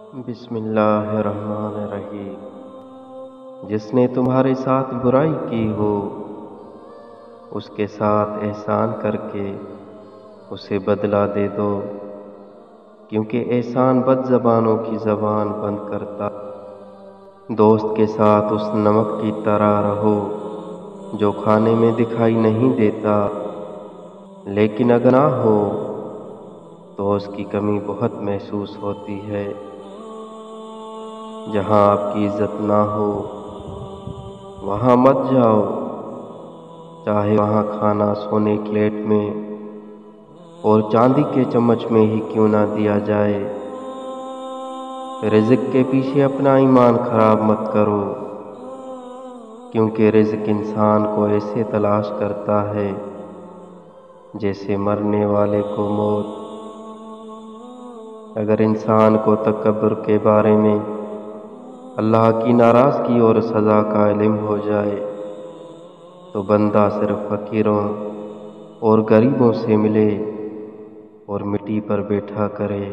بسم اللہ الرحمن الرحیم۔ جس نے تمہارے ساتھ برائی کی ہو اس کے ساتھ احسان کر کے اسے بدلہ دے دو، کیونکہ احسان بد زبانوں کی زبان بند کرتا۔ دوست کے ساتھ اس نمک کی طرح رہو جو کھانے میں دکھائی نہیں دیتا، لیکن اگر نہ ہو تو اس کی کمی بہت محسوس ہوتی ہے۔ جہاں آپ کی عزت نہ ہو وہاں مت جاؤ، چاہے وہاں کھانا سونے کی پلیٹ میں اور چاندی کے چمچ میں ہی کیوں نہ دیا جائے۔ رزق کے پیچھے اپنا ایمان خراب مت کرو، کیونکہ رزق انسان کو ایسے تلاش کرتا ہے جیسے مرنے والے کو موت۔ اگر انسان کو تکبر کے بارے میں اللہ کی ناراضگی اور سزا کا علم ہو جائے تو بندہ صرف فقیروں اور غریبوں سے ملے اور مٹی پر بیٹھا کرے۔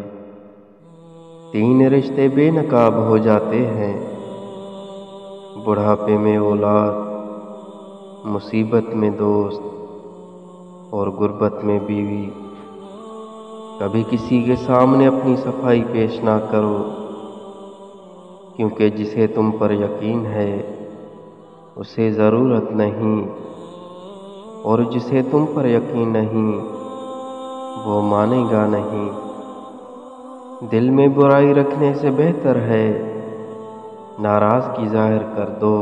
3 رشتے بے نقاب ہو جاتے ہیں: بڑھاپے میں اولاد، مصیبت میں دوست اور غربت میں بیوی۔ کبھی کسی کے سامنے اپنی صفائی پیش نہ کرو، کیونکہ جسے تم پر یقین ہے اسے ضرورت نہیں، اور جسے تم پر یقین نہیں وہ مانے گا نہیں۔ دل میں برائی رکھنے سے بہتر ہے ناراضگی ظاہر کر دو۔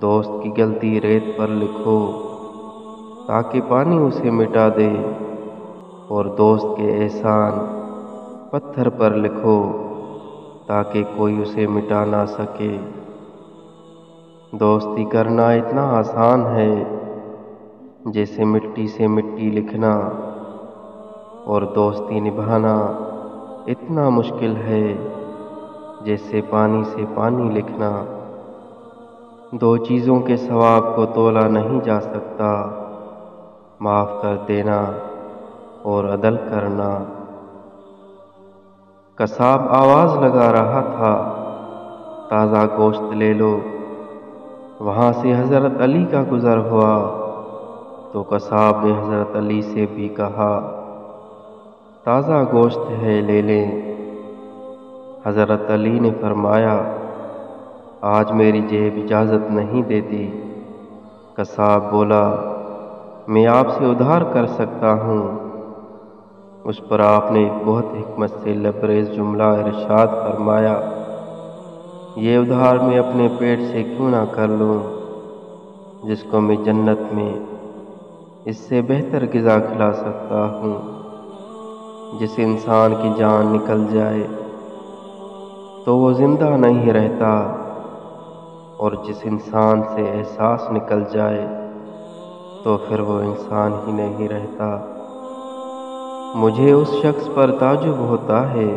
دوست کی غلطی ریت پر لکھو تاکہ پانی اسے مٹا دے، اور دوست کے احسان پتھر پر لکھو تاکہ کوئی اسے مٹا نہ سکے۔ دوستی کرنا اتنا آسان ہے جیسے مٹی سے مٹی لکھنا، اور دوستی نبھانا اتنا مشکل ہے جیسے پانی سے پانی لکھنا۔ 2 چیزوں کے ثواب کو تولا نہیں جا سکتا: معاف کر دینا اور عدل کرنا۔ قصاب آواز لگا رہا تھا، تازہ گوشت لے لو۔ وہاں سے حضرت علی کا گزر ہوا تو قصاب نے حضرت علی سے بھی کہا، تازہ گوشت ہے لے لیں۔ حضرت علی نے فرمایا، آج میری جیب اجازت نہیں دیتی۔ قصاب بولا، میں آپ سے ادھار کر سکتا ہوں۔ اس پر آپ نے ایک بہت حکمت سے لبریز جملہ ارشاد فرمایا، یہ ادھار میں اپنے پیٹ سے کیوں نہ کر لوں، جس کو میں جنت میں اس سے بہتر غذا کھلا سکتا ہوں۔ جس انسان کی جان نکل جائے تو وہ زندہ نہیں رہتا، اور جس انسان سے احساس نکل جائے تو پھر وہ انسان ہی نہیں رہتا۔ مجھے اس شخص پر تعجب ہوتا ہے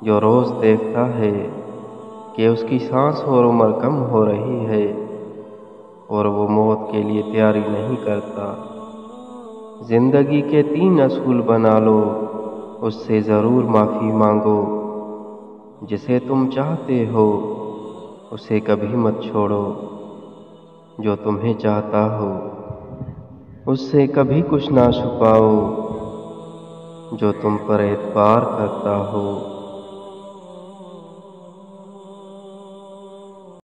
جو روز دیکھتا ہے کہ اس کی سانس اور عمر کم ہو رہی ہے اور وہ موت کے لیے تیاری نہیں کرتا۔ زندگی کے 3 اصول بنا لو، اس سے ضرور معافی مانگو۔ جسے تم چاہتے ہو اسے کبھی مت چھوڑو، جو تمہیں چاہتا ہو اس سے کبھی کچھ نہ چھپاؤ، جو تم پر اعتبار کرتا ہو۔